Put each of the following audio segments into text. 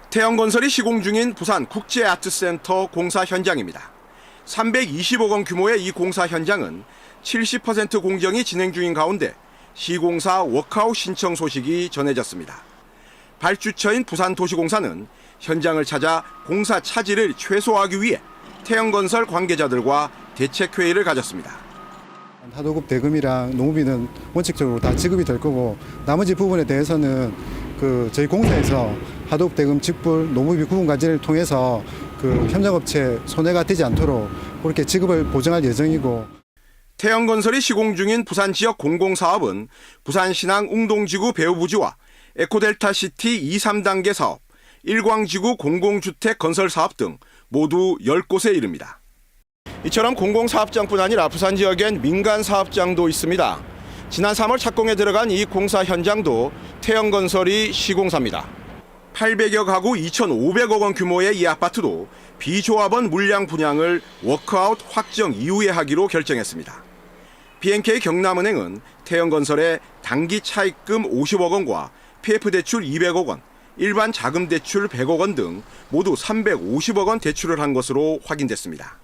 태영건설이 시공 중인 부산 국제아트센터 공사 현장입니다. 320억 원 규모의 이 공사 현장은 70% 공정이 진행 중인 가운데 시공사 워크아웃 신청 소식이 전해졌습니다. 발주처인 부산도시공사는 현장을 찾아 공사 차질을 최소화하기 위해 태영건설 관계자들과 대책회의를 가졌습니다. 하도급 대금이랑 노무비는 원칙적으로 다 지급이 될 거고 나머지 부분에 대해서는 저희 공사에서 하도급 대금 직불 노무비 구분 과제를 통해서 현장업체 손해가 되지 않도록 그렇게 지급을 보정할 예정이고. 태영건설이 시공 중인 부산 지역 공공사업은 부산신항 웅동지구 배후부지와 에코델타시티 2, 3단계 사업, 일광지구 공공주택 건설 사업 등 모두 10곳에 이릅니다. 이처럼 공공사업장뿐 아니라 부산 지역엔 민간사업장도 있습니다. 지난 3월 착공에 들어간 이 공사 현장도 태영건설이 시공사입니다. 800여 가구 2,500억 원 규모의 이 아파트도 비조합원 물량 분양을 워크아웃 확정 이후에 하기로 결정했습니다. BNK 경남은행은 태영건설에 단기 차입금 50억 원과 PF 대출 200억 원, 일반 자금 대출 100억 원 등 모두 350억 원 대출을 한 것으로 확인됐습니다.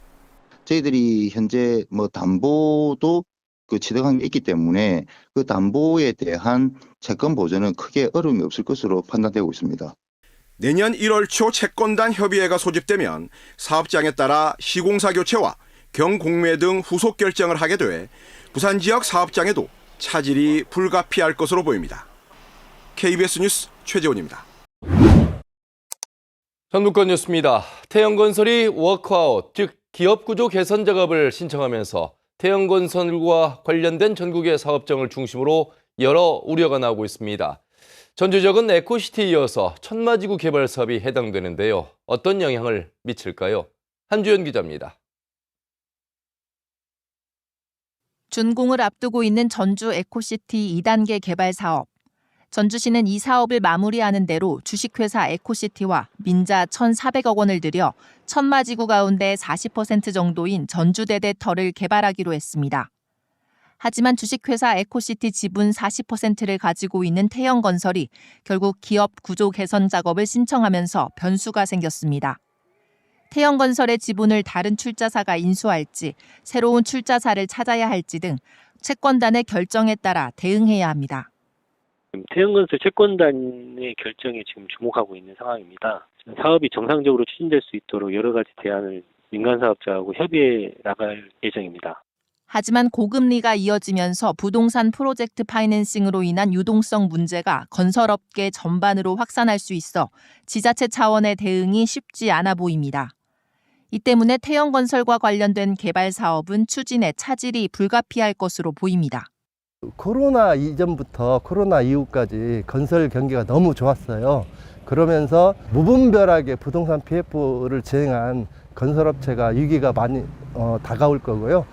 저희들이 현재 담보도 취득한 게 있기 때문에 그 담보에 대한 채권 보전은 크게 어려움이 없을 것으로 판단되고 있습니다. 내년 1월 초 채권단 협의회가 소집되면 사업장에 따라 시공사 교체와 경공매 등 후속 결정을 하게 돼 부산 지역 사업장에도 차질이 불가피할 것으로 보입니다. KBS 뉴스 최재훈입니다. 전북권 뉴스입니다. 태영건설이 워크아웃, 즉 기업 구조 개선 작업을 신청하면서 태영건설과 관련된 전국의 사업장을 중심으로 여러 우려가 나오고 있습니다. 전주 지역은 에코시티에 이어서 천마지구 개발 사업이 해당되는데요. 어떤 영향을 미칠까요? 한주연 기자입니다. 준공을 앞두고 있는 전주 에코시티 2단계 개발 사업. 전주시는 이 사업을 마무리하는 대로 주식회사 에코시티와 민자 1,400억 원을 들여 천마지구 가운데 40% 정도인 전주대대터를 개발하기로 했습니다. 하지만 주식회사 에코시티 지분 40%를 가지고 있는 태영건설이 결국 기업 구조 개선 작업을 신청하면서 변수가 생겼습니다. 태영건설의 지분을 다른 출자사가 인수할지, 새로운 출자사를 찾아야 할지 등 채권단의 결정에 따라 대응해야 합니다. 태영건설 채권단의 결정에 지금 주목하고 있는 상황입니다. 사업이 정상적으로 추진될 수 있도록 여러 가지 대안을 민간사업자하고 협의해 나갈 예정입니다. 하지만 고금리가 이어지면서 부동산 프로젝트 파이낸싱으로 인한 유동성 문제가 건설업계 전반으로 확산할 수 있어 지자체 차원의 대응이 쉽지 않아 보입니다. 이 때문에 태영건설과 관련된 개발 사업은 추진에 차질이 불가피할 것으로 보입니다. 코로나 이전부터 코로나 이후까지 건설 경기가 너무 좋았어요. 그러면서 무분별하게 부동산 PF를 진행한 건설업체가 위기가 많이 다가올 거고요.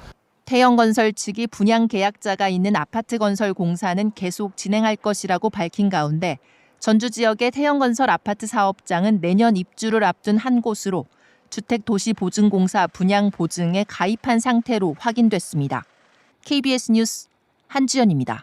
태영건설 측이 분양 계약자가 있는 아파트 건설 공사는 계속 진행할 것이라고 밝힌 가운데 전주 지역의 태영건설 아파트 사업장은 내년 입주를 앞둔 한 곳으로 주택도시보증공사 분양보증에 가입한 상태로 확인됐습니다. KBS 뉴스 한주연입니다.